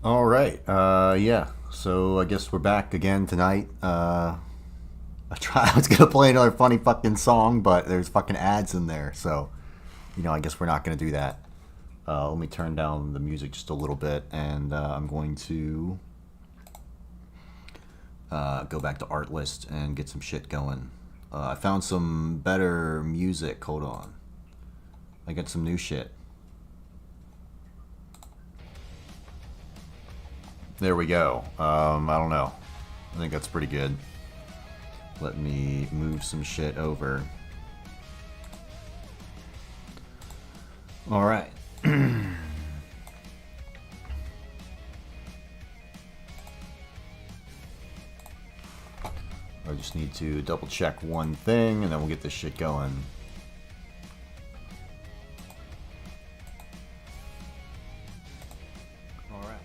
All right. Yeah. So I guess we're back again tonight. I was gonna play another funny fucking song, but there's fucking ads in there, so I guess we're not gonna do that. Let me turn down the music just a little bit, and I'm going to go back to art list and get some shit going. I found some better music. Hold on. I got some new shit. There we go. I don't know. I think that's pretty good. Let me move some shit over. All right. I just need to double check one thing, and then we'll get this shit going. All right.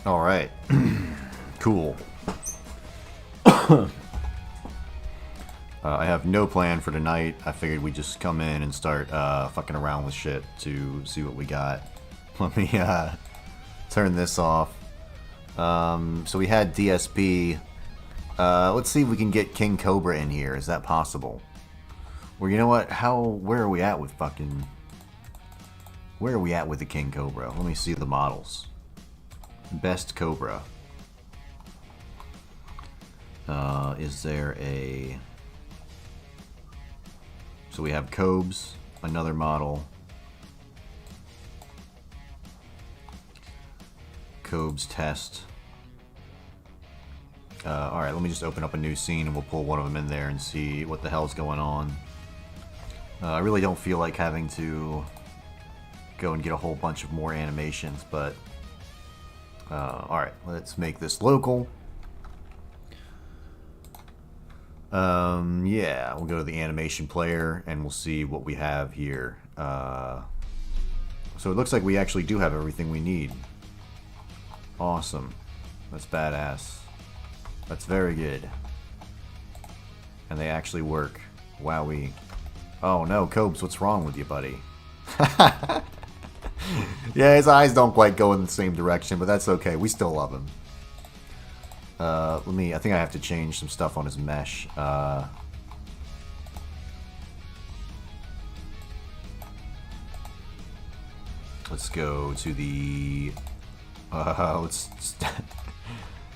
All right. Cool. I have no plan for tonight. I figured we'd just come in and start fucking around with shit to see what we got. Let me turn this off. So we had DSP. Let's see if we can get King Cobra in here. Is that possible? Well, you know what? Where are we at with fucking... Where are we at with the King Cobra? Let me see the models. Best Cobra. Is there a... So we have Cobes, another model. Cobes test. Alright, let me just open up a new scene and we'll pull one of them in there and see what the hell's going on. I really don't feel like having to go and get a whole bunch of more animations, but... Alright, let's make this local. Yeah, we'll go to the animation player and we'll see what we have here. So it looks like we actually do have everything we need. Awesome. That's badass. That's very good. And they actually work. Wowee. Oh no, Cobes, what's wrong with you, buddy? Yeah, his eyes don't quite go in the same direction, but that's okay. We still love him. I think I have to change some stuff on his mesh. Let's go to the...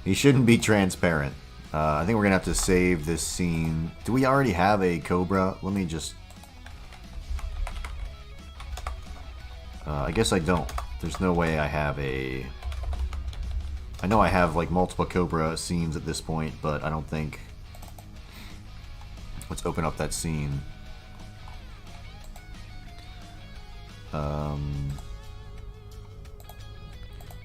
He shouldn't be transparent. I think we're gonna have to save this scene. Do we already have a Cobra? Let me just... I guess I don't. There's no way I have a... I know I have like multiple Cobra scenes at this point, but I don't think... Let's open up that scene.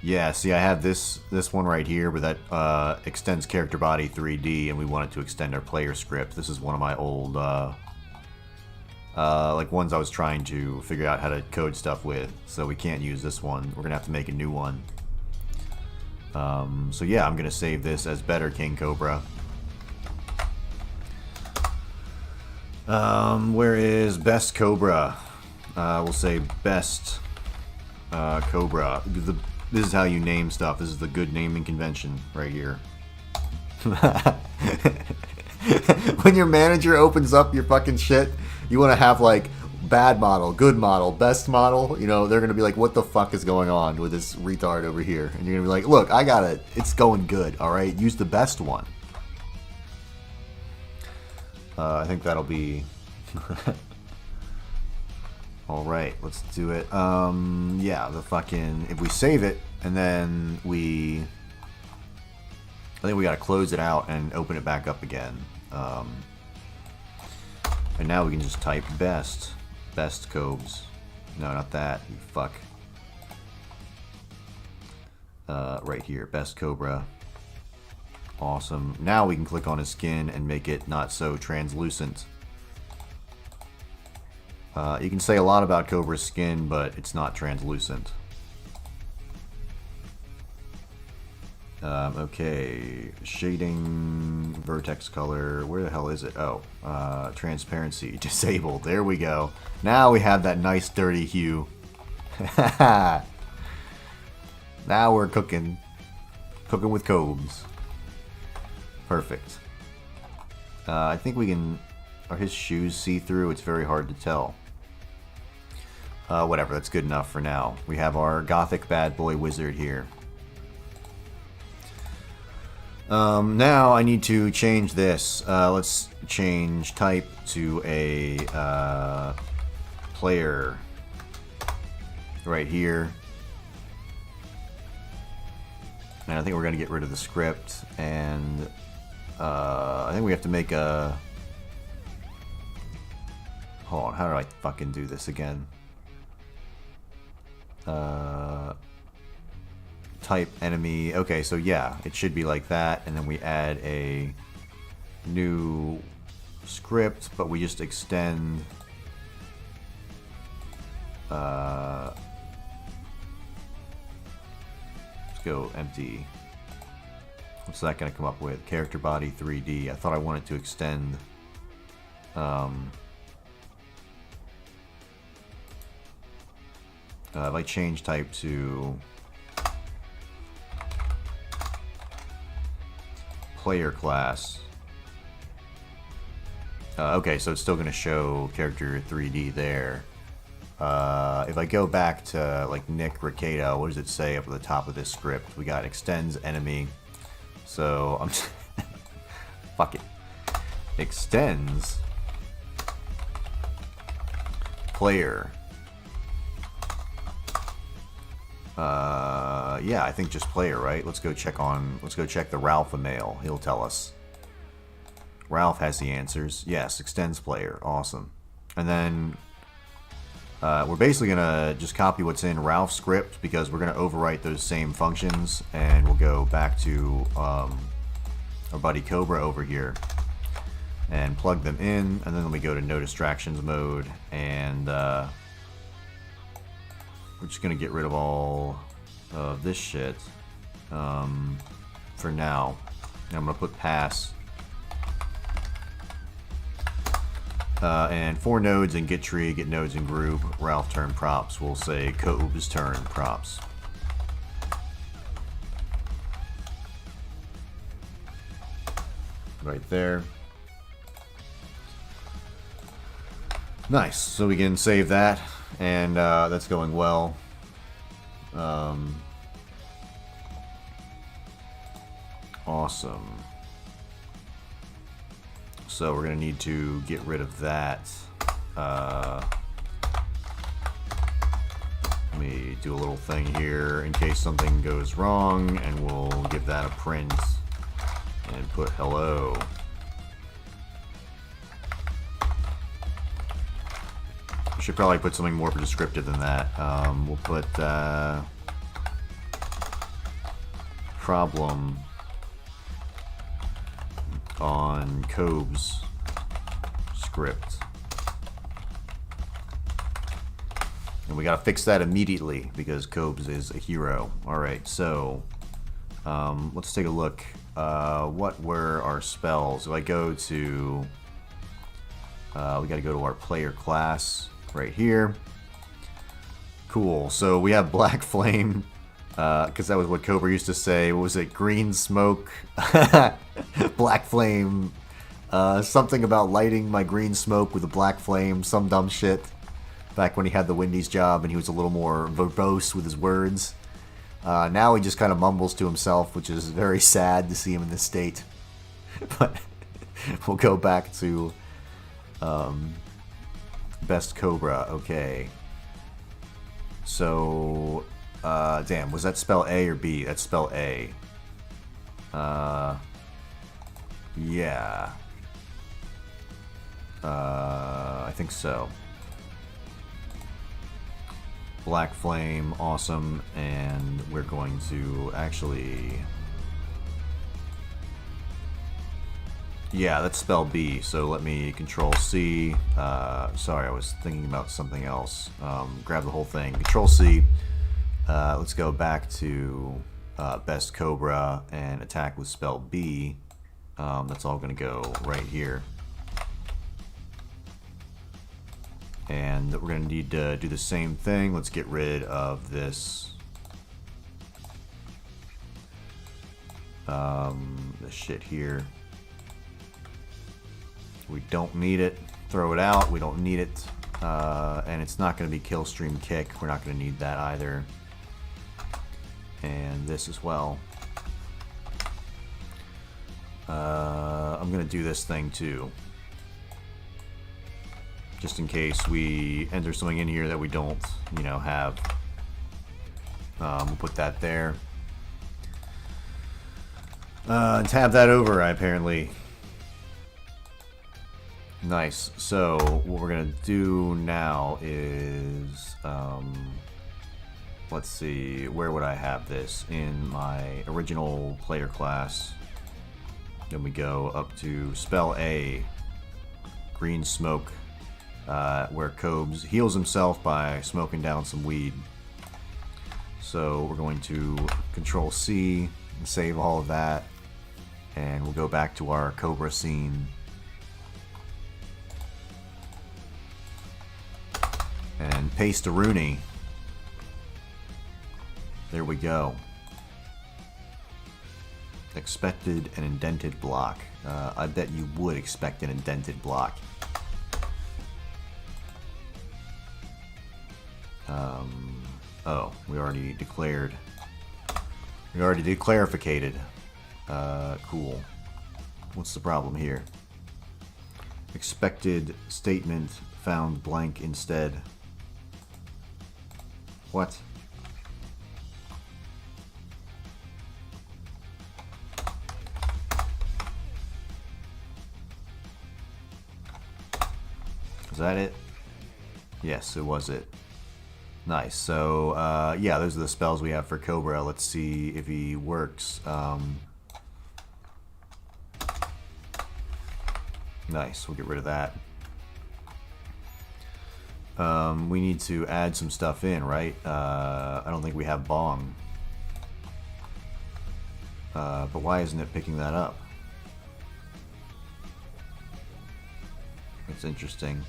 Yeah, see, I have this one right here, but that extends character body 3D, and we wanted to extend our player script. This is one of my old, like ones I was trying to figure out how to code stuff with, so we can't use this one. We're gonna have to make a new one. So yeah, I'm gonna save this as Better King Cobra. Where is Best Cobra? We'll say Best Cobra. This is how you name stuff. This is the good naming convention right here. When your manager opens up your fucking shit, you want to have like bad model, good model, best model. You know, they're going to be like, what the fuck is going on with this retard over here? And you're going to be like, look, I got it. It's going good, all right? Use the best one. I think that'll be... Alright, let's do it. Yeah, the fucking... If we save it, and then we... I think we gotta close it out and open it back up again. And now we can just type best. Best Cobes. No, not that, you fuck. Right here, Best Cobra. Awesome. Now we can click on his skin and make it not so translucent. You can say a lot about Cobra's skin, but it's not translucent. Okay, shading, vertex color, where the hell is it? Oh, transparency, disabled, there we go. Now we have that nice dirty hue. Now we're cooking. Cooking with Cobes. Perfect. I think we can... Are his shoes see-through? It's very hard to tell. Whatever, that's good enough for now. We have our gothic bad boy wizard here. Now I need to change this. Let's change type to a player right here. And I think we're going to get rid of the script, and I think we have to make a... Hold on, how do I fucking do this again? Type enemy. Okay, so yeah, it should be like that, and then we add a new script, but we just extend let's go empty. What's that going to come up with? Character body 3D. I thought I wanted to extend if I change type to player class. Okay, so it's still going to show character 3D there. If I go back to like Nick Ricato, what does it say up at the top of this script? We got extends enemy. So I'm fuck it. Extends player. Yeah, I think just player, right? Let's go check the Ralph email. He'll tell us. Ralph has the answers. Yes, extends player. Awesome. And then we're basically gonna just copy what's in Ralph's script, because we're gonna overwrite those same functions, and we'll go back to our buddy Cobra over here and plug them in, and then we go to no distractions mode, and we're just gonna get rid of all of this shit for now. And I'm gonna put pass. And for nodes in get tree, get nodes in group, Ralph turn props, we'll say Cobes turn props. Right there. Nice. So we can save that, and that's going well. Awesome. So we're going to need to get rid of that. Let me do a little thing here in case something goes wrong, and we'll give that a print and put hello. I should probably put something more descriptive than that. We'll put problem on Cobes script. And we gotta fix that immediately because Cobes is a hero. Alright, so let's take a look. What were our spells? If I go to we gotta go to our player class right here. Cool, so we have Black Flame, because that was what Cobra used to say. What was it? Green smoke, black flame, something about lighting my green smoke with a black flame, some dumb shit. Back when he had the Wendy's job and he was a little more verbose with his words. Now he just kind of mumbles to himself, which is very sad to see him in this state. But we'll go back to best Cobra. Okay. So, damn, was that spell A or B? That's spell A. Yeah. I think so. Black Flame, awesome, and we're going to actually... Yeah, that's spell B, so let me Control C. Sorry, I was thinking about something else. Grab the whole thing. Control C. Let's go back to best Cobra and attack with spell B. That's all going to go right here. And we're going to need to do the same thing. Let's get rid of this shit here. We don't need it. Throw it out. We don't need it. And it's not going to be kill stream kick. We're not going to need that either. And this as well. I'm going to do this thing too. Just in case we enter something in here that we don't, you know, have. We'll put that there. Tab that over, apparently. Nice. So, what we're going to do now is... let's see, where would I have this? In my original player class. Then we go up to spell A, green smoke, where Cobes heals himself by smoking down some weed. So we're going to Control C and save all of that, and we'll go back to our Cobra scene. And paste a Rooney. There we go. Expected an indented block. I bet you would expect an indented block. Oh, we already declared. We already declarificated. Cool. What's the problem here? Expected statement found blank instead. What? Is that it? Yes, it was it. Nice. So, yeah, those are the spells we have for Cobra. Let's see if he works. Nice. We'll get rid of that. We need to add some stuff in, right? I don't think we have Bong. But why isn't it picking that up? It's interesting.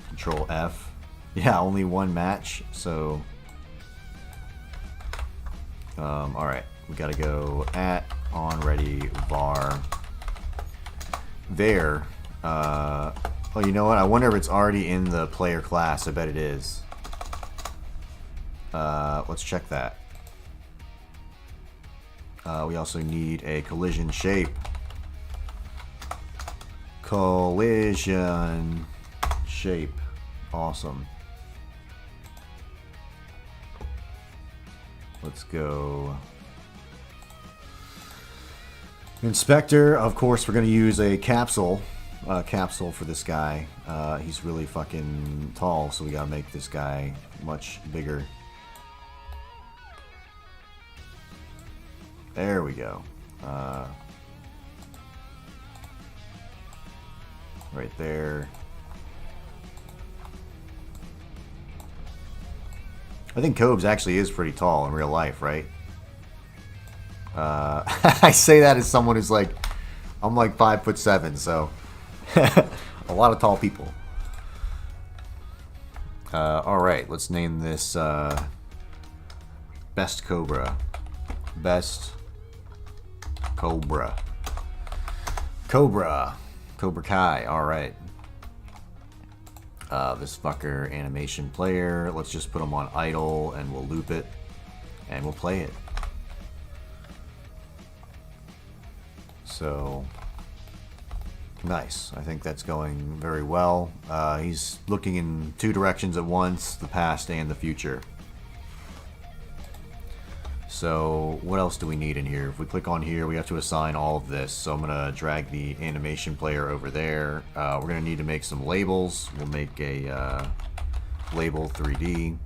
Control F. Yeah, only one match, so... alright, we gotta go at on ready var there. Oh, you know what? I wonder if it's already in the player class. I bet it is. Let's check that. We also need a collision shape. Collision shape. Awesome. Let's go. Inspector, of course, we're going to use a capsule. Capsule for this guy. He's really fucking tall, so we got to make this guy much bigger. There we go. Right there. I think Cobes actually is pretty tall in real life, right? I say that as someone who's like, I'm like 5'7", so a lot of tall people. Alright, let's name this Best Cobra. Best Cobra. Cobra. Cobra Kai, alright. This fucker animation player, let's just put him on idle and we'll loop it and we'll play it. So nice. I think that's going very well. He's looking in two directions at once, the past and the future. So what else do we need in here? If we click on here, we have to assign all of this. So I'm gonna drag the animation player over there. We're gonna need to make some labels. We'll make a label 3D.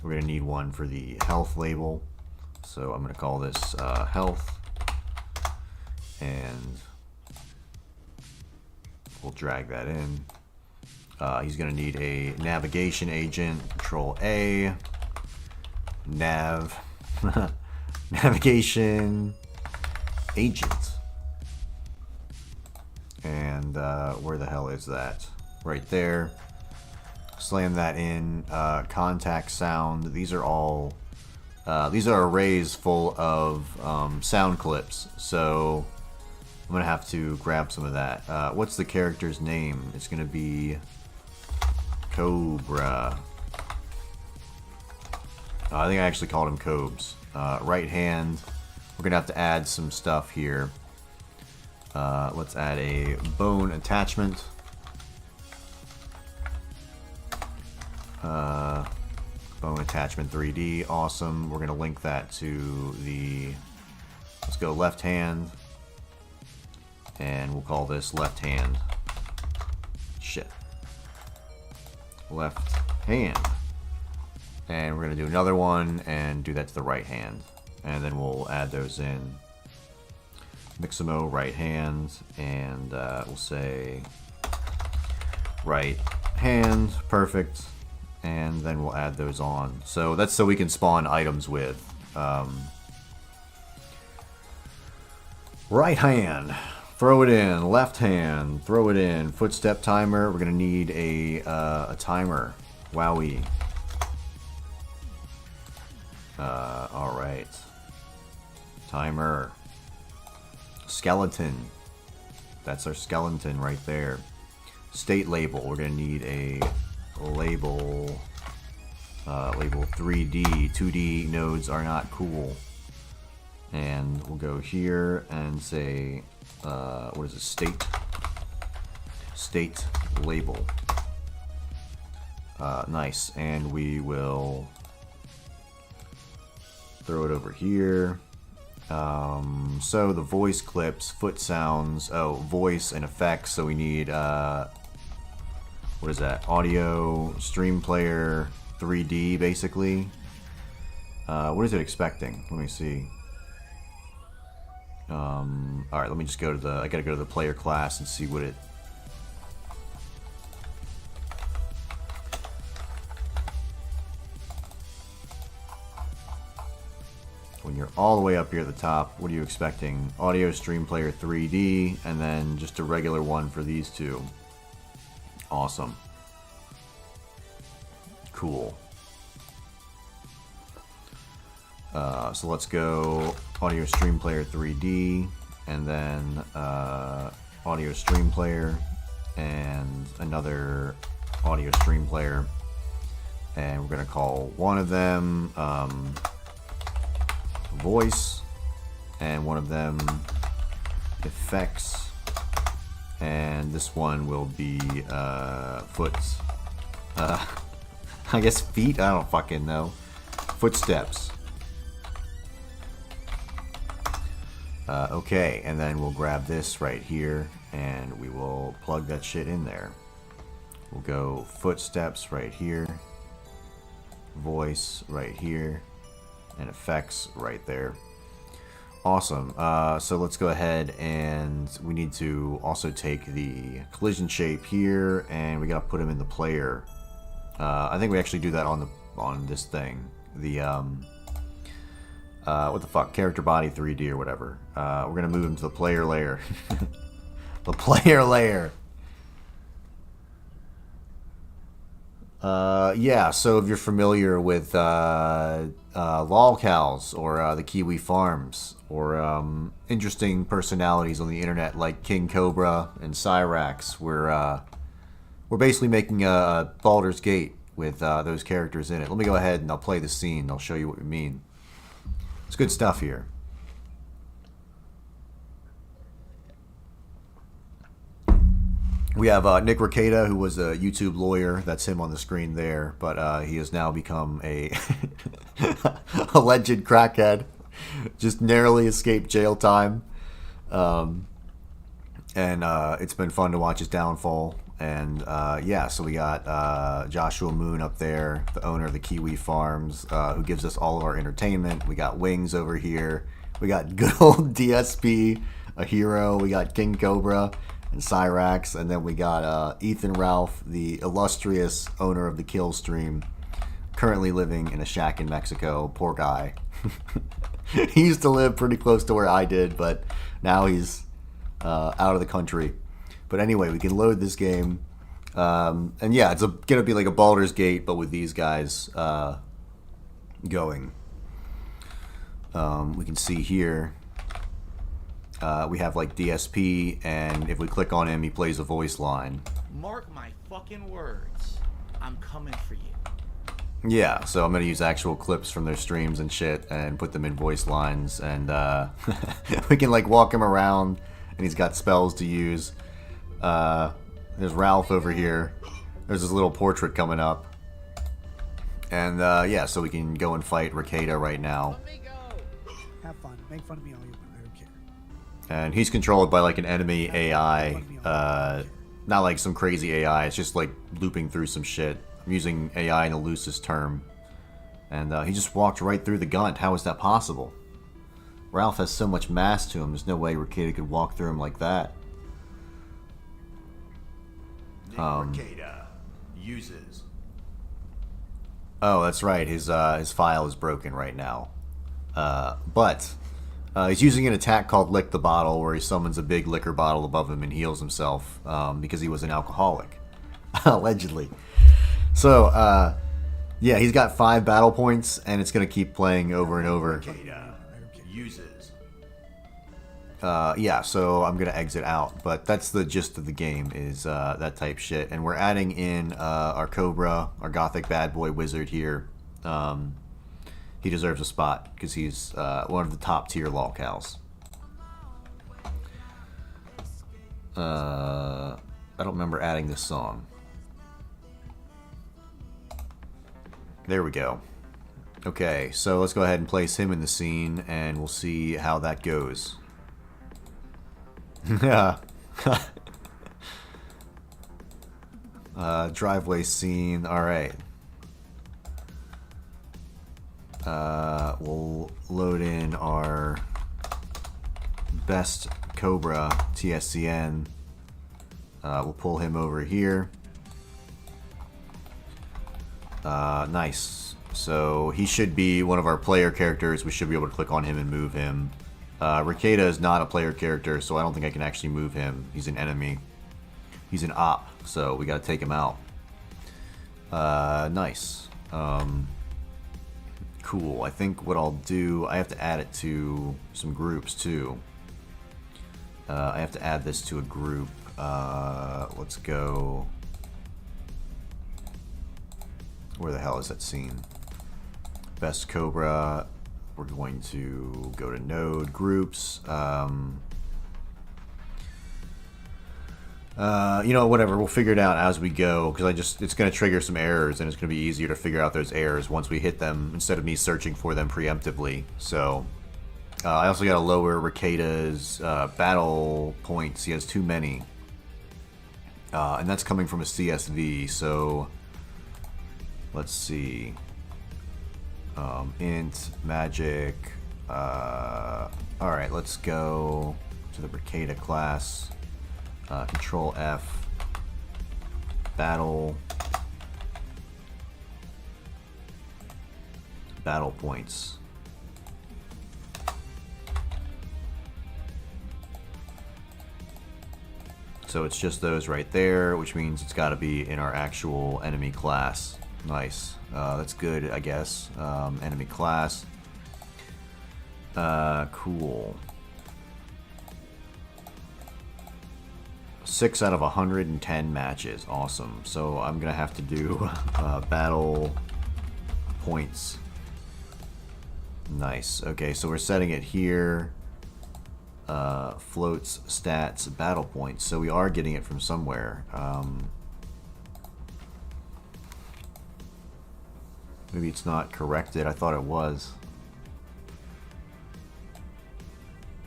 We're gonna need one for the health label. So I'm gonna call this health, and we'll drag that in. He's gonna need a navigation agent. Control A, nav. Navigation agent. And where the hell is that? Right there. Slam that in. Contact sound. These are all... these are arrays full of sound clips. So I'm going to have to grab some of that. What's the character's name? It's going to be Cobra. I think I actually called him Cobes. Right hand. We're going to have to add some stuff here. Let's add a bone attachment. Bone attachment 3D. Awesome. We're going to link that to the... Let's go left hand. And we'll call this left hand. Shit. Left hand. And we're going to do another one and do that to the right hand. And then we'll add those in. Mixamo, right hand. And we'll say right hand. Perfect. And then we'll add those on. So that's so we can spawn items with. Right hand. Throw it in. Left hand. Throw it in. Footstep timer. We're going to need a timer. Wowie. Alright. Timer. Skeleton. That's our skeleton right there. State label. We're going to need a label. Label 3D. 2D nodes are not cool. And we'll go here and say, what is it? State. State label. Nice. And we will throw it over here. So the voice clips, foot sounds, voice and effects. So we need, what is that? Audio, stream player, 3D basically. What is it expecting? Let me see. Alright, let me just go to the, I gotta go to the player class and see what it... When you're all the way up here at the top, what are you expecting? Audio, stream player, 3D, and then just a regular one for these two. Awesome. Cool. So let's go audio stream player 3D, and then audio stream player, and another audio stream player, and we're going to call one of them voice, and one of them effects, and this one will be foot. I guess feet? I don't fucking know. Footsteps. Okay, and then we'll grab this right here, and we will plug that shit in there. We'll go footsteps right here, voice right here, and effects right there. Awesome. So let's go ahead, and we need to also take the collision shape here, and we gotta put them in the player. I think we actually do that on this thing. The what the fuck, character body 3D or whatever. We're gonna move him to the player layer. The player layer. Yeah, so if you're familiar with lolcows or the Kiwi Farms, or interesting personalities on the internet like King Cobra and Cyrax, we're basically making a Baldur's Gate with those characters in it. Let me go ahead and I'll play the scene. I'll show you what we mean. It's good stuff here. We have Nick Ricada, who was a YouTube lawyer. That's him on the screen there. But he has now become a alleged crackhead. Just narrowly escaped jail time. And it's been fun to watch his downfall. And yeah, so we got Joshua Moon up there, the owner of the Kiwi Farms, who gives us all of our entertainment. We got Wings over here. We got good old DSP, a hero. We got King Cobra and Cyrax. And then we got Ethan Ralph, the illustrious owner of the Kill Stream, currently living in a shack in Mexico. Poor guy. He used to live pretty close to where I did, but now he's out of the country. But anyway, we can load this game. And yeah, it's gonna be like a Baldur's Gate, but with these guys going. We can see here we have like DSP, and if we click on him, he plays a voice line. Mark my fucking words. I'm coming for you. Yeah, so I'm gonna use actual clips from their streams and shit and put them in voice lines, and we can like walk him around, and he's got spells to use. There's Ralph over here. There's this little portrait coming up. And yeah, so we can go and fight Ricada right now. Have fun. Make fun of me all you want. I don't care. And he's controlled by like an enemy AI. Not like some crazy AI. It's just like looping through some shit. I'm using AI in the loosest term. And he just walked right through the gun. How is that possible? Ralph has so much mass to him. There's no way Ricada could walk through him like that. Ricada uses. Oh, that's right. His file is broken right now. But he's using an attack called Lick the Bottle, where he summons a big liquor bottle above him and heals himself because he was an alcoholic, allegedly. So yeah, he's got 5 battle points, and it's gonna keep playing over and over. Ricada uses. Yeah, so I'm gonna exit out, but that's the gist of the game, is that type shit. And we're adding in our Cobra, our Gothic bad boy wizard here. He deserves a spot because he's one of the top tier lolcows. I don't remember adding this song. There we go. Okay, so let's go ahead and place him in the scene, and we'll see how that goes. Yeah. Driveway scene. Alright. We'll load in our best Cobra TSCN. We'll pull him over here. Nice. So he should be one of our player characters. We should be able to click on him and move him. Ricada is not a player character, so I don't think I can actually move him. He's an enemy. He's an op, so we gotta take him out. Nice. Cool. I think what I'll do, I have to add it to some groups too. I have to add this to a group. Let's go. Where the hell is that scene? Best Cobra. We're going to go to node groups. You know, whatever. We'll figure it out as we go, because it's going to trigger some errors, and it's going to be easier to figure out those errors once we hit them instead of me searching for them preemptively. So I also got to lower Ricada's battle points. He has too many, and that's coming from a CSV. So let's see. Int, magic. Alright, let's go to the Ricada class. Control F. Battle. Battle points. So it's just those right there, which means it's got to be in our actual enemy class. Nice. That's good, I guess. Enemy class. Cool. 6 out of 110 matches. Awesome. So I'm gonna have to do battle points. Nice. Okay, so we're setting it here. Floats, stats, battle points. So we are getting it from somewhere. Maybe it's not corrected. I thought it was.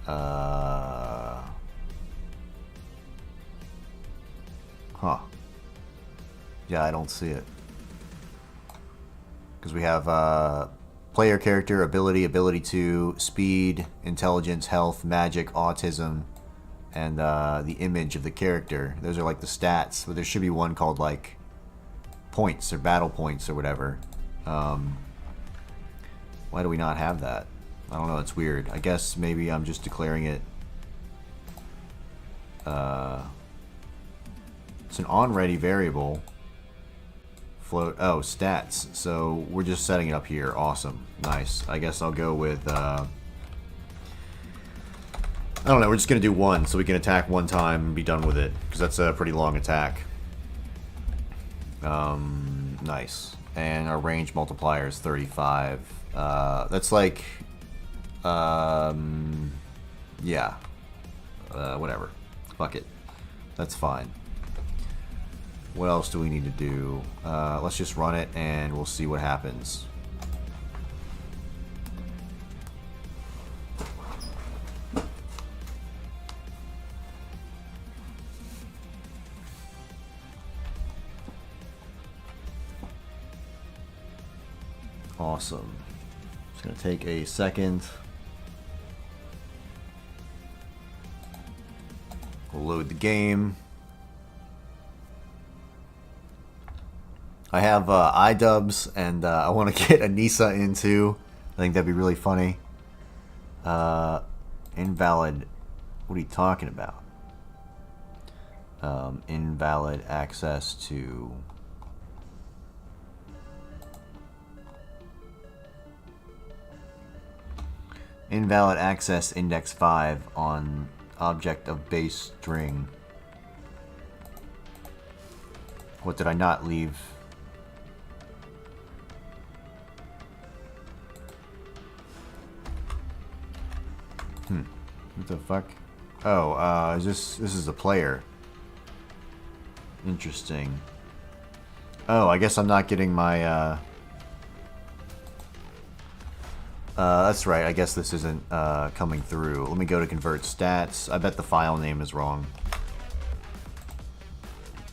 Huh. Yeah, I don't see it. Because we have player character, ability, ability 2, speed, intelligence, health, magic, autism, and the image of the character. Those are like the stats. But there should be one called like points or battle points or whatever. Why do we not have that? I don't know, it's weird. I guess maybe I'm just declaring it. It's an on-ready variable. Float, oh, stats. So we're just setting it up here. Awesome. Nice. I guess I'll go with, I don't know, we're just going to do one so we can attack one time and be done with it. Because that's a pretty long attack. Nice. And our range multiplier is 35. That's like, yeah. Whatever. Fuck it. That's fine. What else do we need to do? Let's just run it and we'll see what happens. Awesome. It's going to take a second. We'll load the game. I have iDubbbz, and I want to get Anissa in too. I think that'd be really funny. Invalid. What are you talking about? Invalid access to. Invalid access index 5 on object of base string. What did I not leave? What the fuck? Oh, this is a player. Interesting. Oh, I guess I'm not getting my, that's right, I guess this isn't, coming through. Let me go to convert stats. I bet the file name is wrong.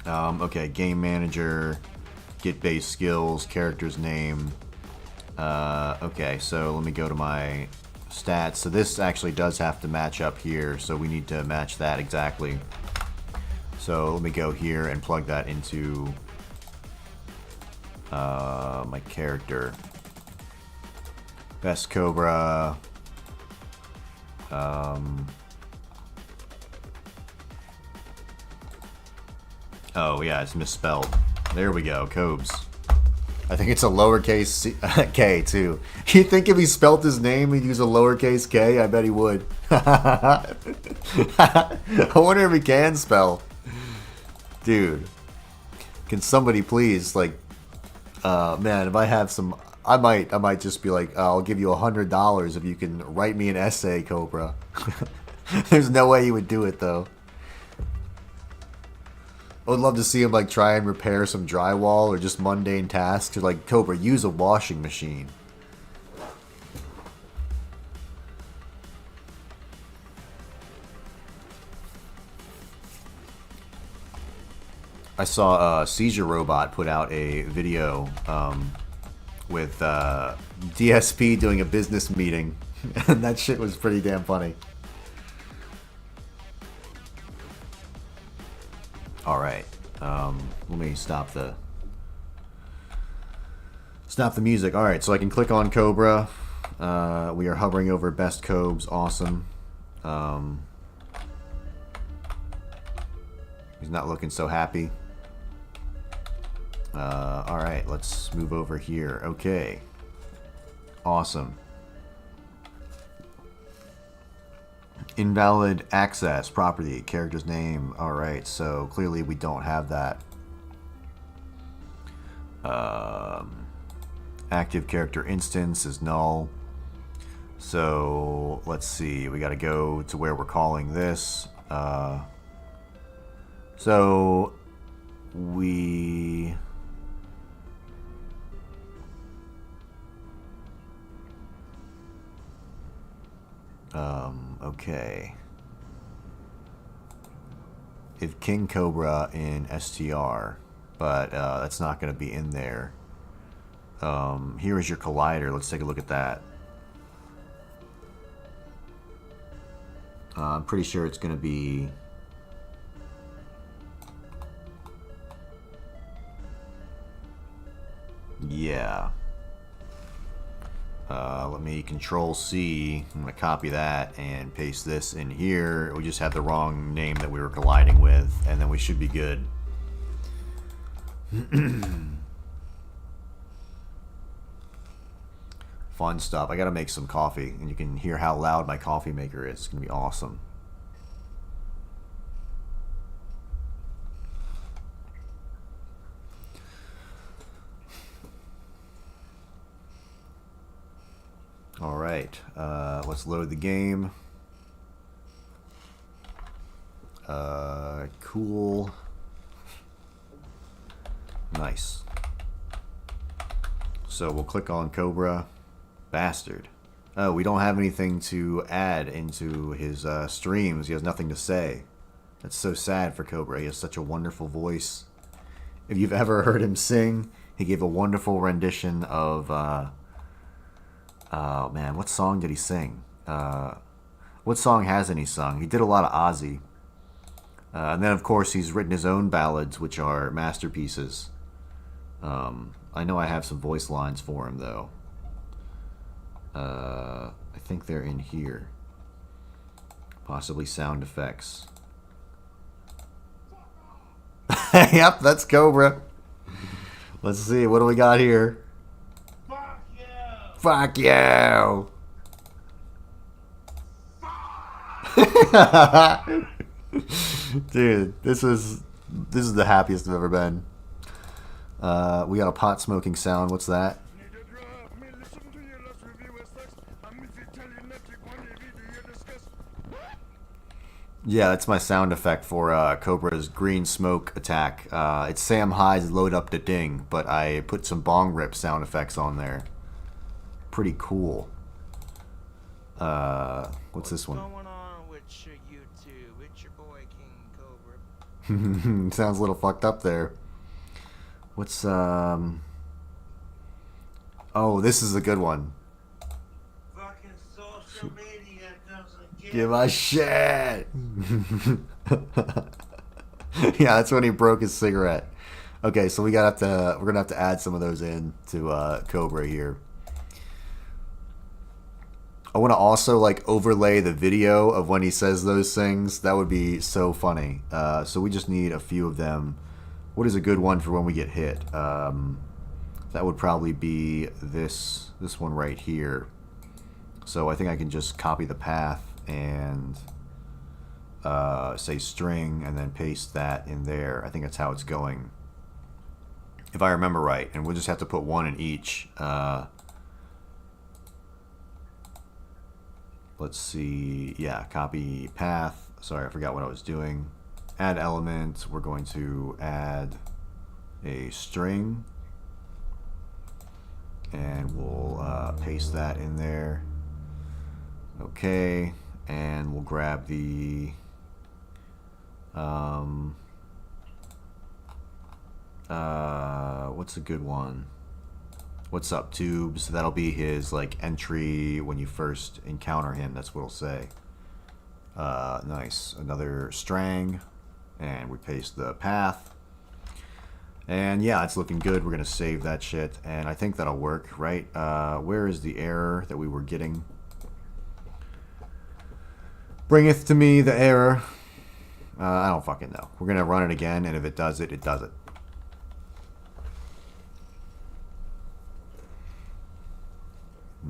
Okay, game manager, get base skills, character's name. Okay, so let me go to my stats. So this actually does have to match up here, so we need to match that exactly. So let me go here and plug that into my character. Best Cobra. Oh yeah, it's misspelled. There we go, Cobes. I think it's a lowercase c K too. You'd think if he spelt his name, he'd use a lowercase K? I bet he would. I wonder if he can spell. Dude. Can somebody please, like, man, if I have some, I might just be like, I'll give you $100 if you can write me an essay, Cobra. There's no way he would do it, though. I would love to see him, like, try and repair some drywall or just mundane tasks. Or, like, Cobra, use a washing machine. I saw Seizure Robot put out a video with DSP doing a business meeting. And that shit was pretty damn funny. Alright, let me stop the music. Alright, so I can click on Cobra. We are hovering over Best Cobes. Awesome. He's not looking so happy. Alright, let's move over here. Okay. Awesome. Invalid access property, character's name. Alright, so clearly we don't have that. Active character instance is null. So let's see, we gotta go to where we're calling this. So we okay. If King Cobra in STR, but that's not going to be in there. Here is your collider. Let's take a look at that. I'm pretty sure it's going to be... Yeah. me Control C. I'm going to copy that and paste this in here. We just had the wrong name that we were colliding with, and then we should be good. Fun stuff. I gotta make some coffee, and you can hear how loud my coffee maker is. It's gonna be awesome. Alright, let's load the game. Cool. Nice. So we'll click on Cobra. Bastard. Oh, we don't have anything to add into his streams. He has nothing to say. That's so sad for Cobra. He has such a wonderful voice. If you've ever heard him sing, he gave a wonderful rendition of... oh, man, what song did he sing? What song hasn't he sung? He did a lot of Ozzy. And then, of course, he's written his own ballads, which are masterpieces. I know I have some voice lines for him, though. I think they're in here. Possibly sound effects. Yep, that's Cobra. Let's see, what do we got here? Fuck you! Fuck you! Dude, this is the happiest I've ever been. We got a pot smoking sound. What's that? Yeah, that's my sound effect for Cobra's green smoke attack. It's Sam Hyde's Load Up the Ding, but I put some bong rip sound effects on there. Pretty cool. What's this one? What's going on with your YouTube? It's your boy King Cobra. Sounds a little fucked up there. What's oh, this is a good one. Fucking social media doesn't Give a shit. Yeah, that's when he broke his cigarette. Okay, so we're gonna have to add some of those in to Cobra here. I want to also like overlay the video of when he says those things. That would be so funny. So we just need a few of them. What is a good one for when we get hit? That would probably be this one right here. So I think I can just copy the path and say string and then paste that in there. I think that's how it's going, if I remember right. And we'll just have to put one in each. Let's see. Yeah, copy path. Sorry, I forgot what I was doing. Add element. We're going to add a string. And we'll paste that in there. Okay. And we'll grab the... what's a good one? What's up, Tubes? That'll be his like entry when you first encounter him. That's what it'll say. Nice. Another string, and we paste the path. And yeah, it's looking good. We're gonna save that shit, and I think that'll work, right? Where is the error that we were getting? Bringeth to me the error. I don't fucking know. We're gonna run it again, and if it does it, it does it.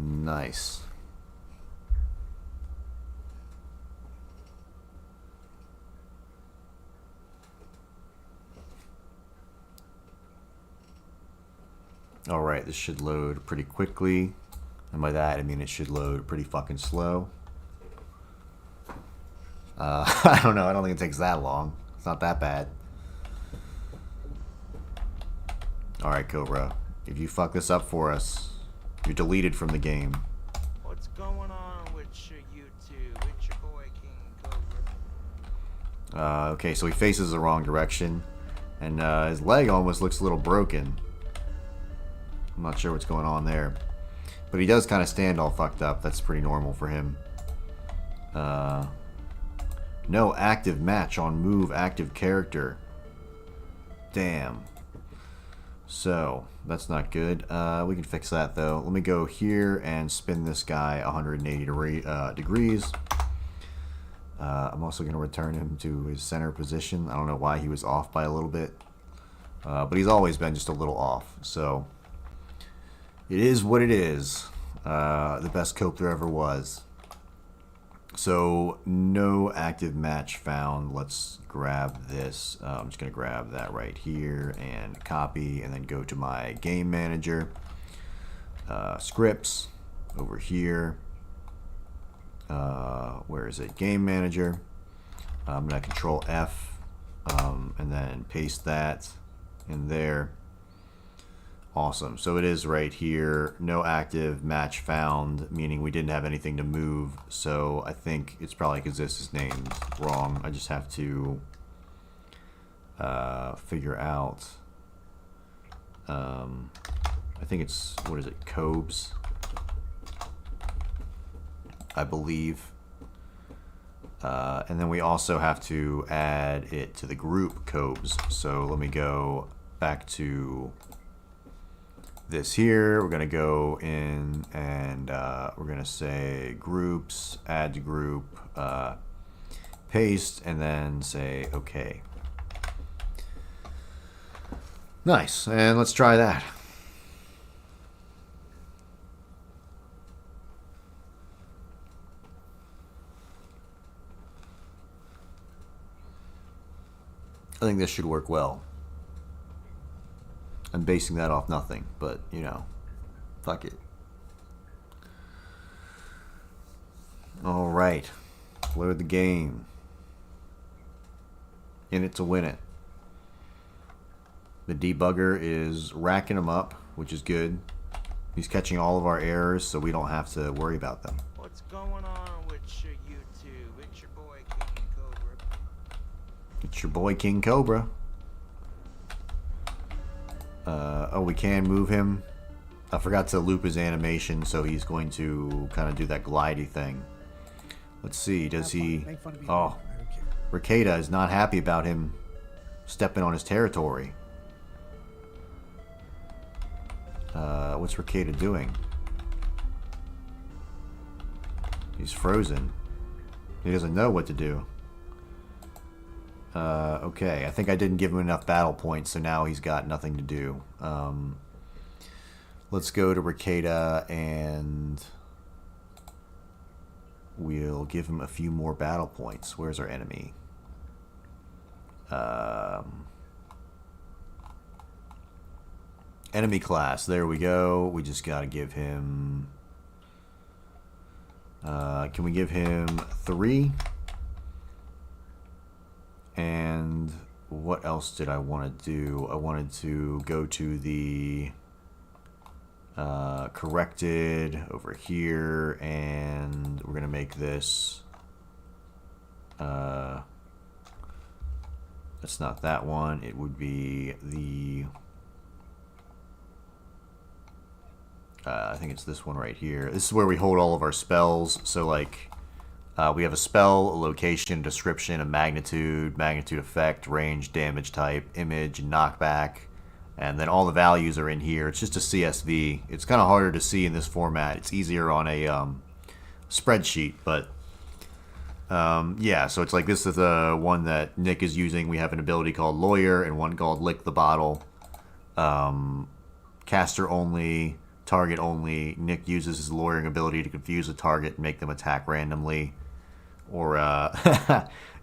Nice. Alright, this should load pretty quickly. And by that, I mean it should load pretty fucking slow. I don't know. I don't think it takes that long. It's not that bad. Alright, Cobra. If you fuck this up for us, you're deleted from the game. What's going on with your YouTube? It's your boy King Cobra. Okay, so he faces the wrong direction. And his leg almost looks a little broken. I'm not sure what's going on there. But he does kind of stand all fucked up. That's pretty normal for him. No active match on move active character. Damn. So that's not good. We can fix that though. Let me go here and spin this guy 180 degrees. I'm also going to return him to his center position. I don't know why he was off by a little bit, but he's always been just a little off. So it is what it is. The best cope there ever was. So no active match found. Let's grab this. I'm just going to grab that right here and copy, and then go to my game manager. Scripts over here. Where is it? Game manager. I'm going to control F and then paste that in there. Awesome. So it is right here. No active match found, meaning we didn't have anything to move. So I think it's probably because this is named wrong. I just have to figure out. I think it's, what is it? Cobes, I believe. And then we also have to add it to the group Cobes. So let me go back to this here. We're going to go in and we're going to say groups, add to group, paste, and then say OK. Nice. And let's try that. I think this should work well. I'm basing that off nothing, but, you know, fuck it. All right. Load the game. In it to win it. The debugger is racking them up, which is good. He's catching all of our errors, so we don't have to worry about them. What's going on with you two? It's your boy King Cobra. It's your boy King Cobra. Oh, we can move him. I forgot to loop his animation, so he's going to kind of do that glidey thing. Let's see, does he... Oh, Ricada is not happy about him stepping on his territory. What's Ricada doing? He's frozen. He doesn't know what to do. Okay, I think I didn't give him enough battle points, so now he's got nothing to do. Let's go to Ricada and we'll give him a few more battle points. Where's our enemy? Enemy class, there we go. We just gotta give him... can we give him 3? And what else did I want to do? I wanted to go to the corrected over here, and we're going to make this... that's not that one. It would be the... I think it's this one right here. This is where we hold all of our spells. So, like... we have a spell, a location, description, a magnitude, magnitude effect, range, damage type, image, and knockback. And then all the values are in here. It's just a CSV. It's kind of harder to see in this format. It's easier on a spreadsheet. But, yeah, so it's like this is the one that Nick is using. We have an ability called Lawyer and one called Lick the Bottle. Caster only, target only. Nick uses his lawyering ability to confuse a target and make them attack randomly. Or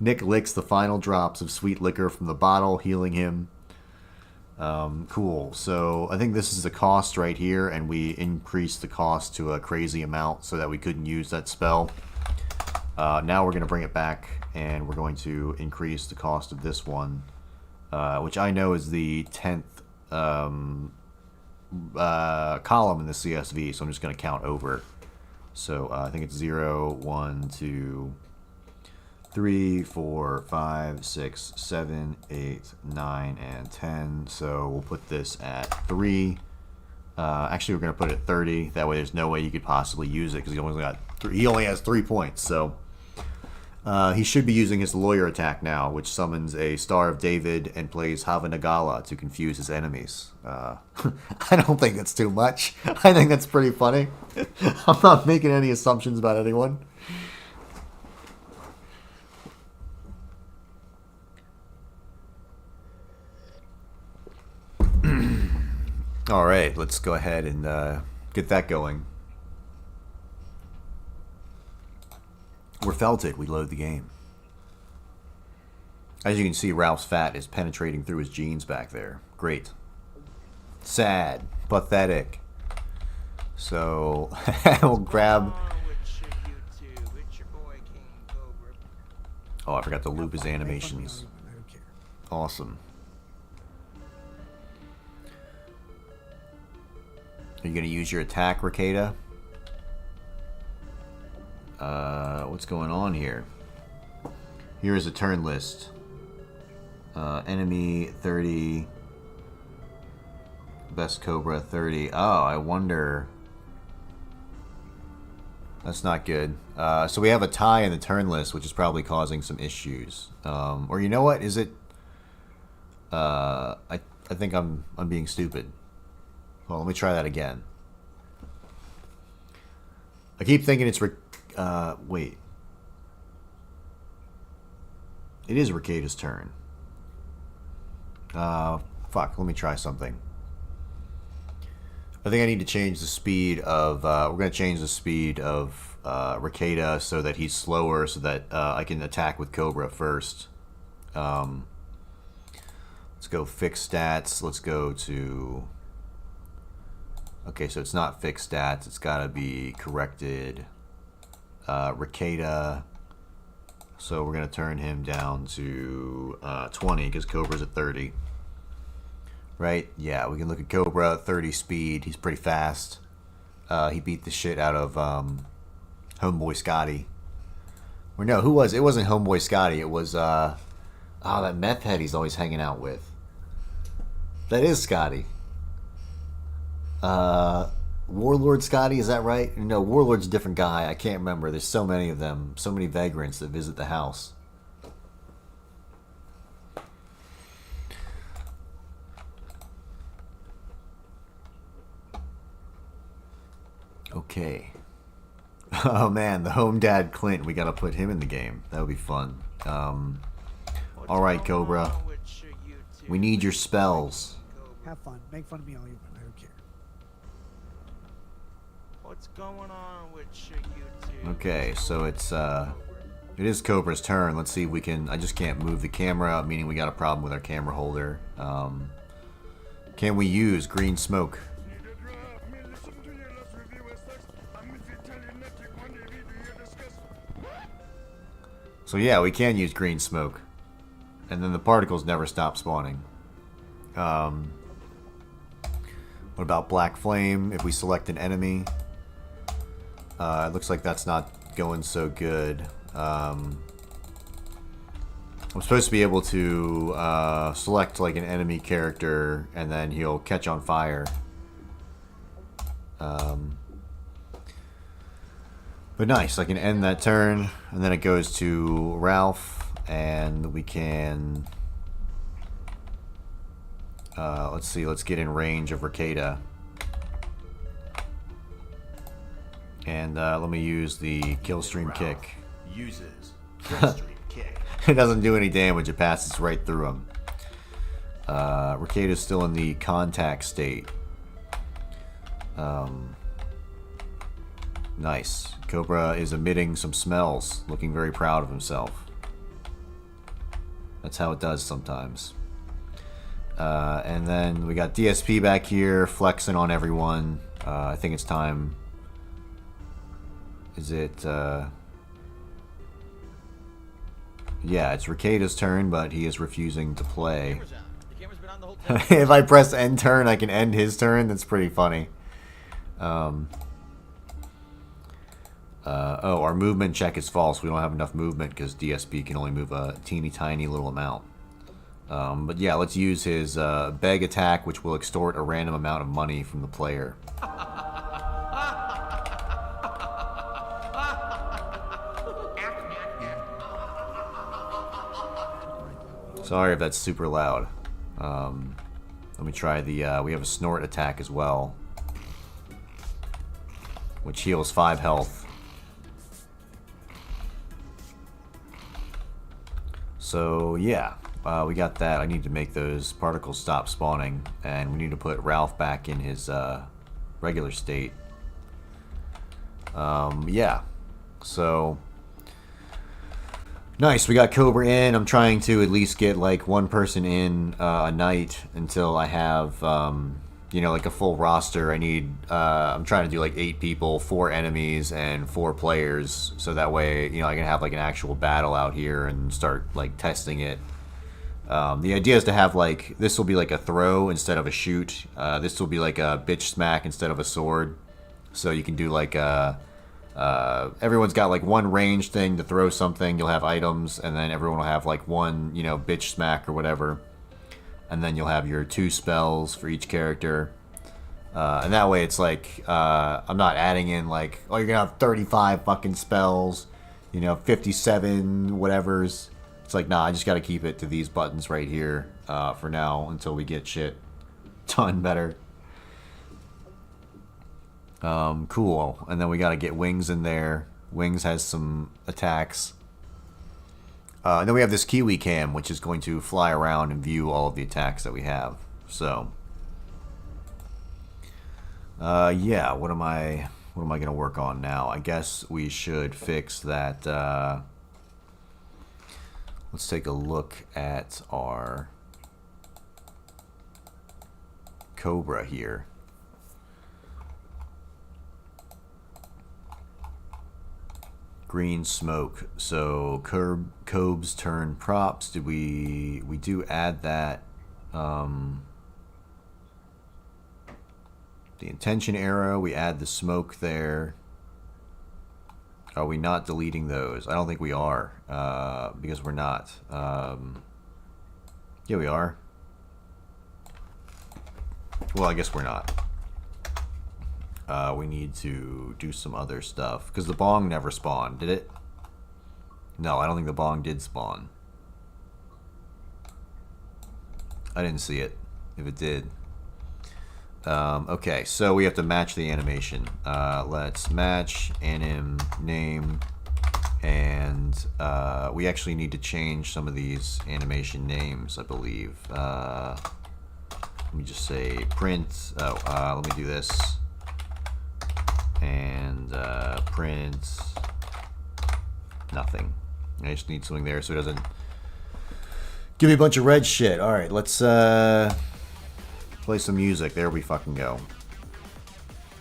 Nick licks the final drops of sweet liquor from the bottle, healing him. Cool. So I think this is the cost right here, and we increased the cost to a crazy amount so that we couldn't use that spell. Now we're going to bring it back, and we're going to increase the cost of this one, which I know is the 10th column in the CSV, so I'm just going to count over. So I think it's 0, 1, 2, 3, 4, 5, 6, 7, 8, 9, and 10. So we'll put this at 3. Actually, we're going to put it at 30. That way there's no way you could possibly use it because he only has 3 points. So He should be using his lawyer attack now, which summons a Star of David and plays Havanagala to confuse his enemies. I don't think that's too much. I think that's pretty funny. I'm not making any assumptions about anyone. All right, let's go ahead and get that going. We're felted. We load the game. As you can see, Ralph's fat is penetrating through his jeans back there. Great. Sad. Pathetic. So, we'll grab... Oh, I forgot to loop his animations. Awesome. Are you going to use your attack, Ricada? What's going on here? Here is a turn list. Enemy 30. Best Cobra 30. Oh, I wonder. That's not good. So we have a tie in the turn list, which is probably causing some issues. Or you know what? Is it? I think I'm being stupid. Well, let me try that again. I keep thinking it's wait. It is Ricada's turn. Fuck, let me try something. I think I need to change the speed of, we're going to change the speed of Ricada so that he's slower, so that I can attack with Cobra first. Let's go fix stats. Let's go to... Okay, so it's not fixed stats. It's got to be corrected. Ricada. So we're going to turn him down to 20 because Cobra's at 30. Right? Yeah, we can look at Cobra, 30 speed. He's pretty fast. He beat the shit out of Homeboy Scotty. Or no, who was it? It wasn't Homeboy Scotty. It was, that meth head he's always hanging out with. That is Scotty. Warlord Scotty, is that right? No, Warlord's a different guy. I can't remember. There's so many of them. So many vagrants that visit the house. Okay. Oh man, the home dad Clint. We gotta put him in the game. That would be fun. Alright, Cobra. We need your spells. Have fun. Make fun of me all you want. I don't care. What's going on with you two? Okay, so it is Cobra's turn. Let's see if we can... I just can't move the camera, meaning we got a problem with our camera holder. Can we use green smoke? So yeah, we can use green smoke. And then the particles never stop spawning. What about black flame if we select an enemy? It looks like that's not going so good. I'm supposed to be able to select like an enemy character and then he'll catch on fire. But nice, I can end that turn and then it goes to Ralph and we can... let's see, let's get in range of Ricada. And let me use the Killstream Kick. Uses Killstream Kick. It doesn't do any damage, it passes right through him. Ricada's still in the contact state. Nice. Cobra is emitting some smells, looking very proud of himself. That's how it does sometimes. And then we got DSP back here, flexing on everyone. I think it's time. Is it, yeah, it's Ricada's turn, but he is refusing to play. If I press end turn, I can end his turn. That's pretty funny. Oh, our movement check is false. We don't have enough movement because DSP can only move a teeny tiny little amount. But yeah, let's use his beg attack, which will extort a random amount of money from the player. Sorry if that's super loud. Let me try the, we have a snort attack as well, which heals 5 health. So, yeah, we got that. I need to make those particles stop spawning, and we need to put Ralph back in his regular state. Yeah, so... Nice, we got Cobra in. I'm trying to at least get like one person in a night until I have, you know, like a full roster. I need, I'm trying to do like 8 people, 4 enemies, and 4 players. So that way, you know, I can have like an actual battle out here and start like testing it. The idea is to have like, this will be like a throw instead of a shoot. This will be like a bitch smack instead of a sword. So you can do like a... everyone's got like one range thing to throw something. You'll have items, and then everyone will have like one, you know, bitch smack or whatever. And then you'll have your 2 spells for each character. And that way it's like, I'm not adding in like, oh, you're gonna have 35 fucking spells, you know, 57 whatevers. It's like, nah, I just gotta keep it to these buttons right here for now until we get shit done better. Cool. And then we gotta get Wings in there. Wings has some attacks. And then we have this Kiwi Cam, which is going to fly around and view all of the attacks that we have. So, yeah, what am I gonna work on now? I guess we should fix that, let's take a look at our Cobra here. Green smoke. So Cobes turn props. Did we do add that? The intention arrow. We add the smoke there. Are we not deleting those? I don't think we are, because we're not. Yeah, we are. Well, I guess we're not. We need to do some other stuff. Because the bong never spawned, did it? No, I don't think the bong did spawn. I didn't see it, if it did. Okay, so we have to match the animation. Let's match anim name. And we actually need to change some of these animation names, I believe. Let me just say print. Oh, let me do this. And print nothing. I just need something there so it doesn't give me a bunch of red shit. Alright, let's play some music. There we fucking go.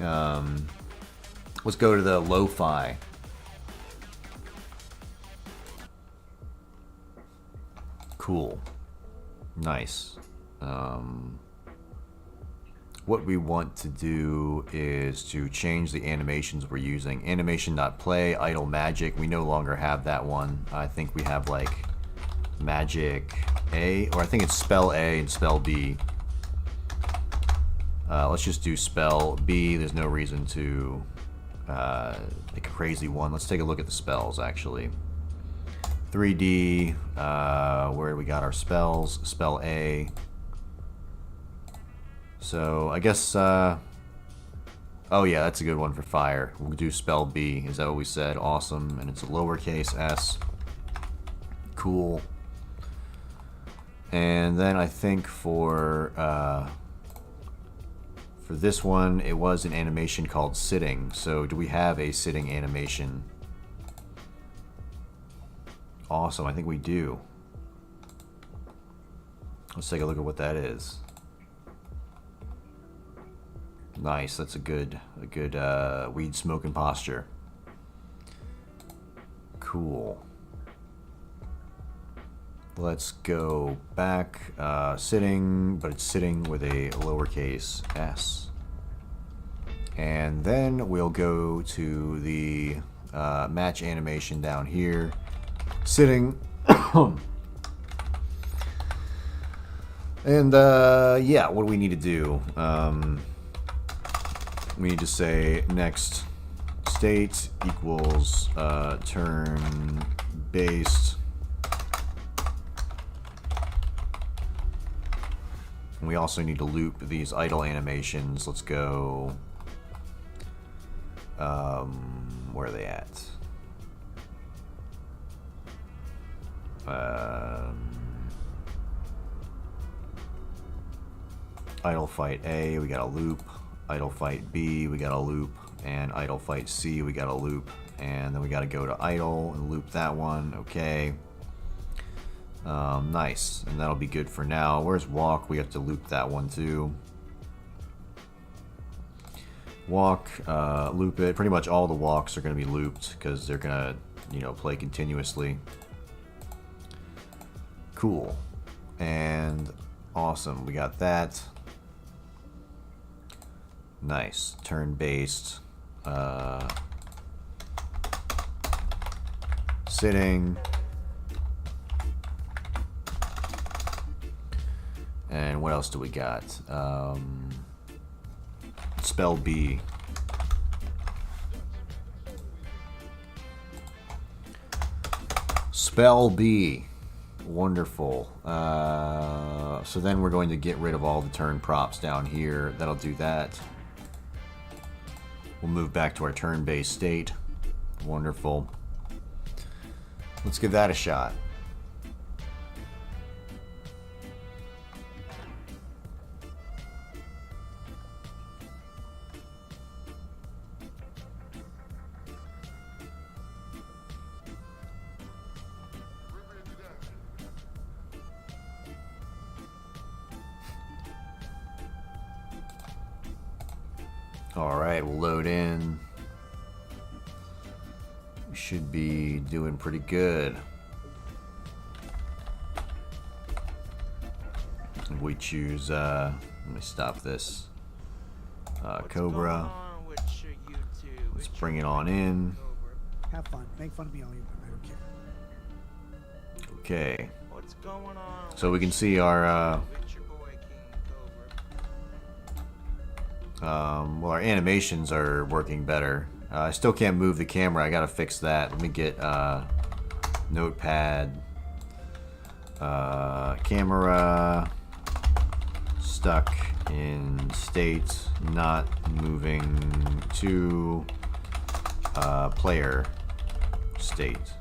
Let's go to the lo-fi. Cool. Nice. What we want to do is to change the animations we're using. Animation.play, idle magic. We no longer have that one. I think we have like magic A, or I think it's spell A and spell B. Let's just do spell B. There's no reason to make a crazy one. Let's take a look at the spells actually. 3D, where we got our spells, spell A. So, I guess, oh yeah, that's a good one for fire. We'll do spell B, is that what we said? Awesome, and it's a lowercase s. Cool. And then I think for this one, it was an animation called sitting. So, do we have a sitting animation? Awesome, I think we do. Let's take a look at what that is. Nice, that's a good weed smoking posture. Cool. Let's go back, sitting, but it's sitting with a lowercase s. And then we'll go to the match animation down here. Sitting. And yeah, what do we need to do? We need to say next state equals turn based We also need to loop these idle animations. Let's go. Where are they at? Idle fight A, we got a loop. Idle fight B, we got a loop. And idle fight C, we got a loop. And then we got to go to idle and loop that one. Okay. Nice. And that'll be good for now. Where's walk? We have to loop that one too. Walk, loop it. Pretty much all the walks are going to be looped because they're going to, you know, play continuously. Cool. And awesome. We got that. Nice. Turn-based. Sitting. And what else do we got? Spell B. Spell B. Wonderful. So then we're going to get rid of all the turn props down here. That'll do that. We'll move back to our turn-based state. Wonderful. Let's give that a shot. Alright, we'll load in. We should be doing pretty good. If we choose, let me stop this. Cobra. Let's bring it on in. Have fun. Make fun of me all you want. I don't care. Okay. What's going on? So we can see our, It's your boy King Cobra. well, our animations are working better. I still can't move the camera. I gotta fix that. Let me get notepad, camera, stuck in state, not moving to player state.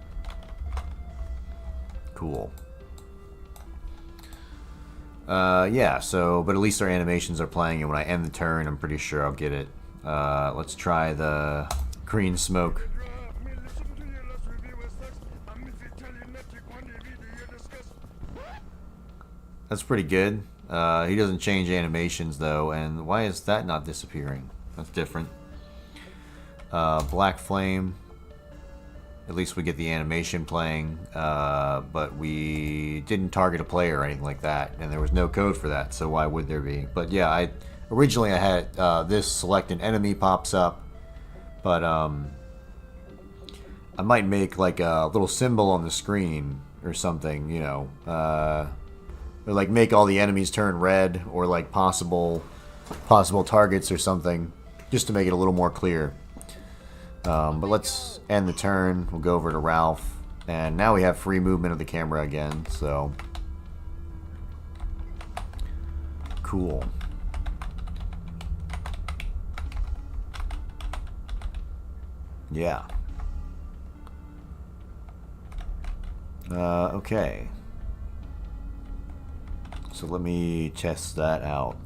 Cool. Yeah, so, but at least our animations are playing, and when I end the turn, I'm pretty sure I'll get it. Let's try the green smoke. That's pretty good. He doesn't change animations, though, and why is that not disappearing? That's different. Black Flame. At least we get the animation playing, but we didn't target a player or anything like that, and there was no code for that, so why would there be? But yeah, originally I had this select an enemy pops up, but I might make like a little symbol on the screen or something, you know, or like make all the enemies turn red, or like possible targets or something, just to make it a little more clear. But let's end the turn. We'll go over to Ralph, and now we have free movement of the camera again, so cool. Yeah. Okay. So let me test that out.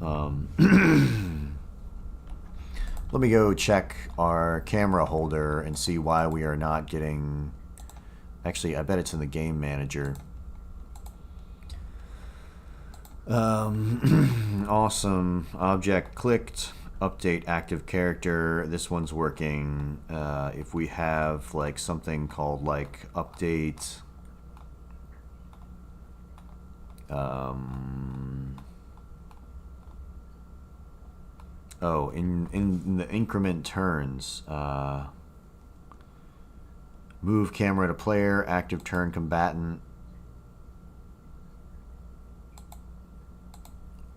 Let me go check our camera holder and see why we are not getting... Actually, I bet it's in the game manager. Awesome. Object clicked. Update active character. This one's working. If we have like something called like update... Oh, in the increment turns, move camera to player, active turn combatant.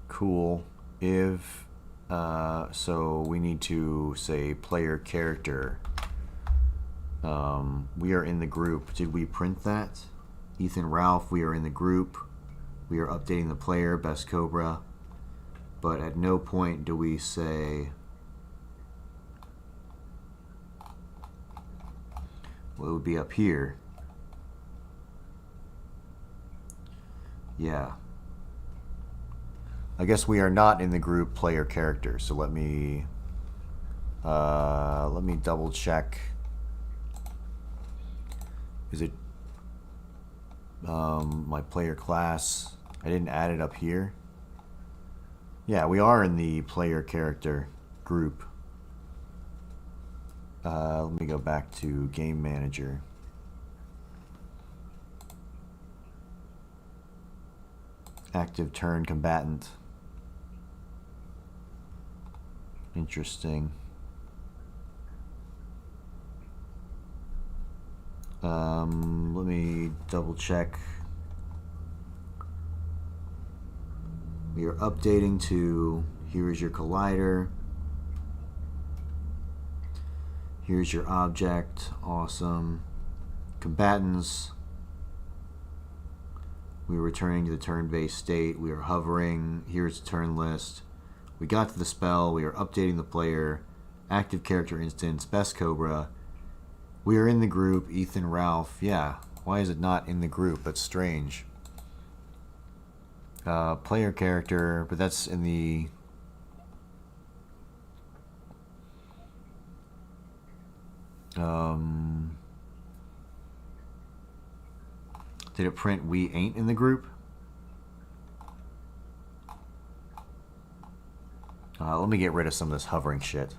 Cool. If, so we need to say player character. We are in the group. Did we print that? Ethan Ralph, we are in the group. We are updating the player, Best Cobra. but at no point do we say... Well, it would be up here. Yeah. I guess we are not in the group player character, so let me double check. Is it my player class? I didn't add it up here. Yeah, we are in the player character group. Let me go back to Game Manager. Active turn combatant. Interesting. Let me double check. We are updating to here is your collider. Here's your object. Awesome. Combatants. We are returning to the turn-based state. We are hovering. Here's the turn list. We got to the spell. We are updating the player. Active character instance. Best Cobra. We are in the group. Ethan, Ralph. Yeah. Why is it not in the group? That's strange. Player character, but that's in the... Did it print we ain't in the group? Let me get rid of some of this hovering shit.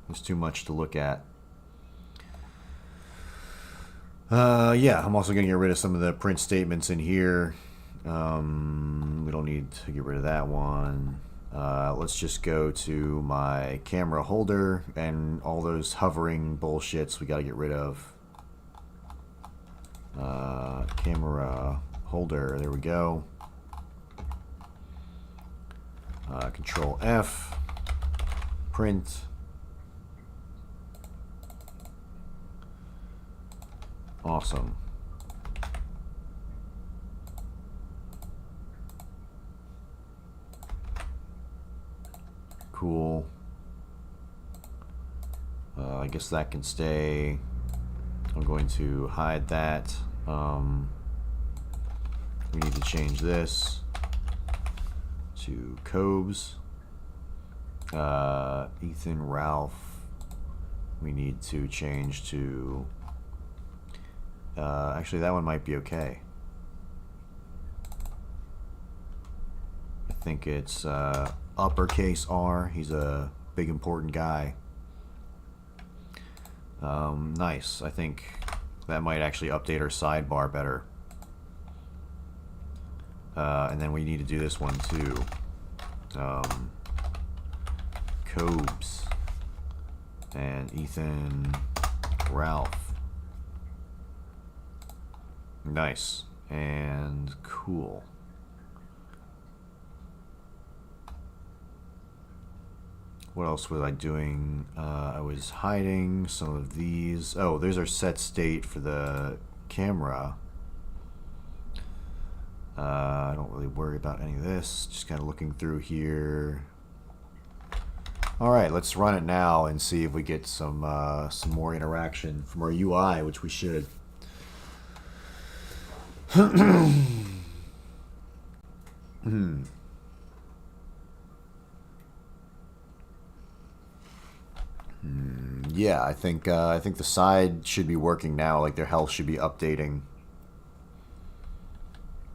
There's too much to look at. Yeah, I'm also going to get rid of some of the print statements in here. We don't need to get rid of that one. Let's just go to my camera holder and all those hovering bullshits we got to get rid of. Camera holder, there we go. Control F, print. Awesome. Cool. I guess that can stay. I'm going to hide that. We need to change this to Cobes. Ethan, Ralph. We need to change to... actually, that one might be okay. I think it's uppercase R. He's a big important guy. Nice. I think that might actually update our sidebar better. And then we need to do this one too. Cobes and Ethan, Ralph. Nice and cool. What else was I doing? I was hiding some of these. Oh, there's our set state for the camera. I don't really worry about any of this. Just kind of looking through here. All right, let's run it now and see if we get some more interaction from our UI, which we should. Yeah, I think the side should be working now. Like their health should be updating.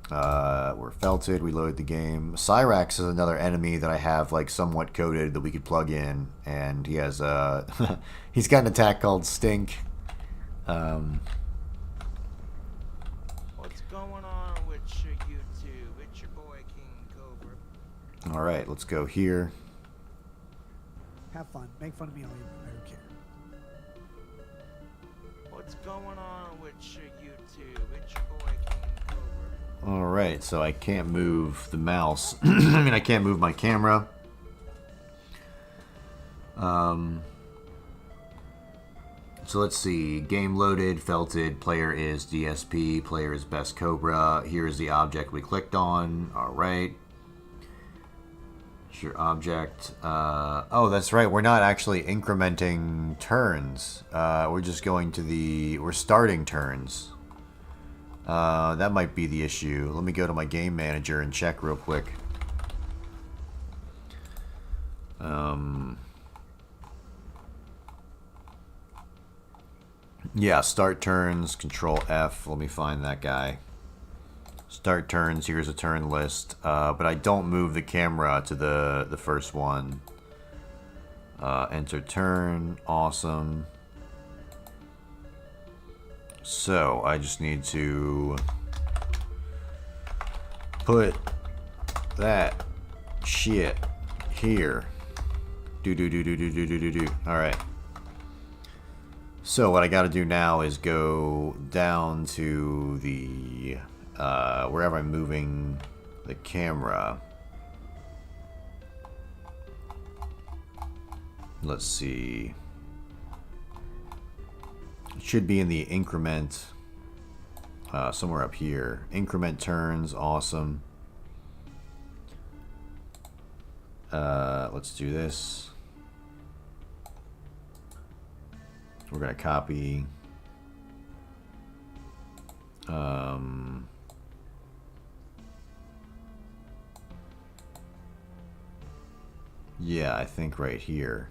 We're felted. We load the game. Cyrax is another enemy that I have like somewhat coded that we could plug in, and he has he's got an attack called Stink. What's going on with you two? It's your boy King Cobra. All right, let's go here. Have fun. Make fun of me all you want. I don't care. What's going on with you two? It's your boy King Cobra. All right, so I can't move the mouse. I mean, I can't move my camera. So let's see. Game loaded, felted. Player is DSP. Player is Best Cobra. Here is the object we clicked on. All right. It's your object. Oh, that's right. We're not actually incrementing turns. We're just going to the... We're starting turns. That might be the issue. Let me go to my game manager and check real quick. Yeah, start turns, Control F. Let me find that guy. Start turns, here's a turn list. But I don't move the camera to the first one. Enter turn, awesome. So, I just need to put that shit here. Do. Alright. So what I gotta do now is go down to the, wherever I'm moving the camera. Let's see. It should be in the increment, somewhere up here. Increment turns, awesome. Let's do this. We're gonna copy. Yeah, I think right here.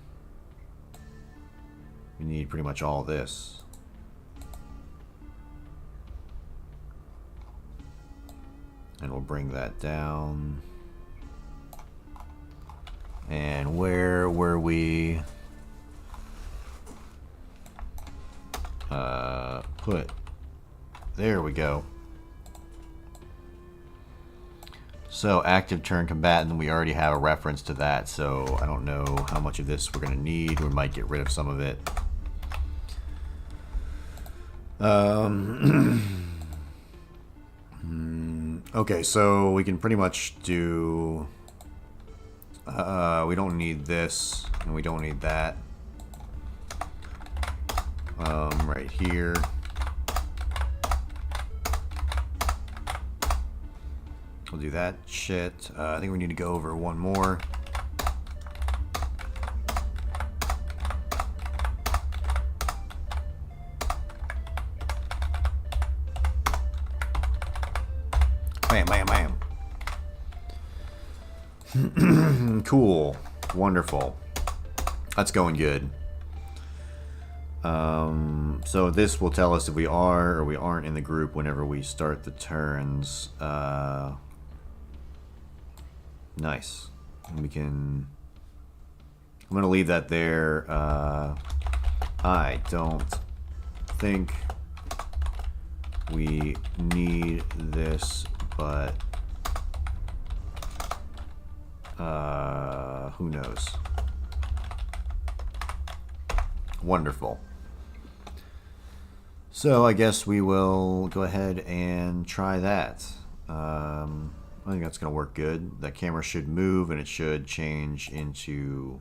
We need pretty much all this. And we'll bring that down. And where were we? Put. There we go. So, active turn combatant, we already have a reference to that, so I don't know how much of this we're going to need. We might get rid of some of it. Okay, so we can pretty much do... we don't need this, and we don't need that. Right here. We'll do that shit. I think we need to go over one more. Bam, bam, bam. Cool. Wonderful. That's going good. So this will tell us if we are or we aren't in the group whenever we start the turns. Nice. We can... I'm going to leave that there. I don't think we need this, but who knows? Wonderful. So I guess we will go ahead and try that. I think that's going to work good. That camera should move and it should change into...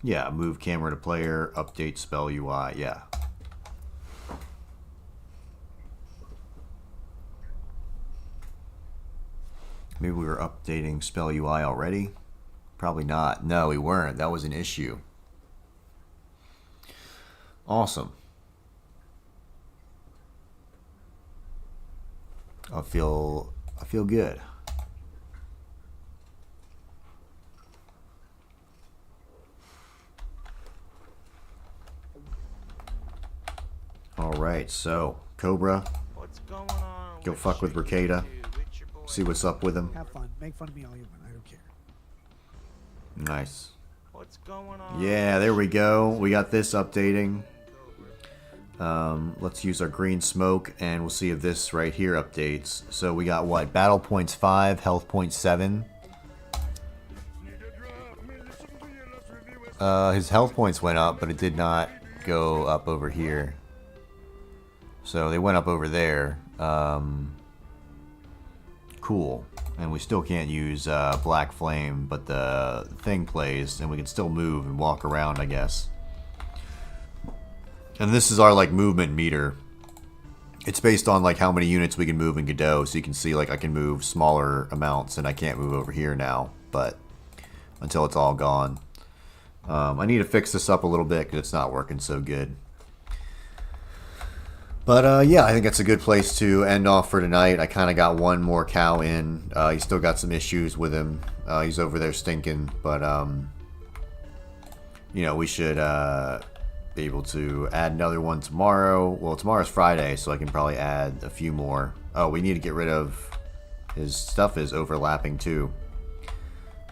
Yeah, move camera to player, update spell UI, yeah. Maybe we were updating spell UI already? Probably not. No, we weren't. That was an issue. Awesome. I feel good. All right, so Cobra, What's going on? go fuck with Ricada. See what's up with him. Have fun. Make fun of me all you want. I don't care. Nice. What's going on? Yeah, there we go. We got this updating. Let's use our green smoke and we'll see if this right here updates. So we got what? Battle points 5, health points 7. His health points went up, but it did not go up over here. So they went up over there. Cool. And we still can't use Black Flame, but the thing plays, and we can still move and walk around, I guess. And this is our, like, movement meter. It's based on, like, how many units we can move in Godot, so you can see, like, I can move smaller amounts, and I can't move over here now, but until it's all gone. I need to fix this up a little bit because it's not working so good. But yeah, I think that's a good place to end off for tonight. I kind of got one more cow in. He's still got some issues with him. He's over there stinking, but you know, we should be able to add another one tomorrow. Well, tomorrow's Friday, so I can probably add a few more. Oh, we need to get rid of his stuff is overlapping too.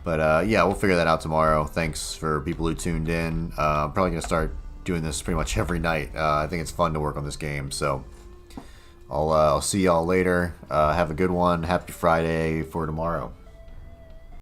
But yeah, we'll figure that out tomorrow. Thanks for people who tuned in. I'm probably going to start doing this pretty much every night. I think it's fun to work on this game, so I'll see y'all later. Have a good one. Happy Friday for tomorrow.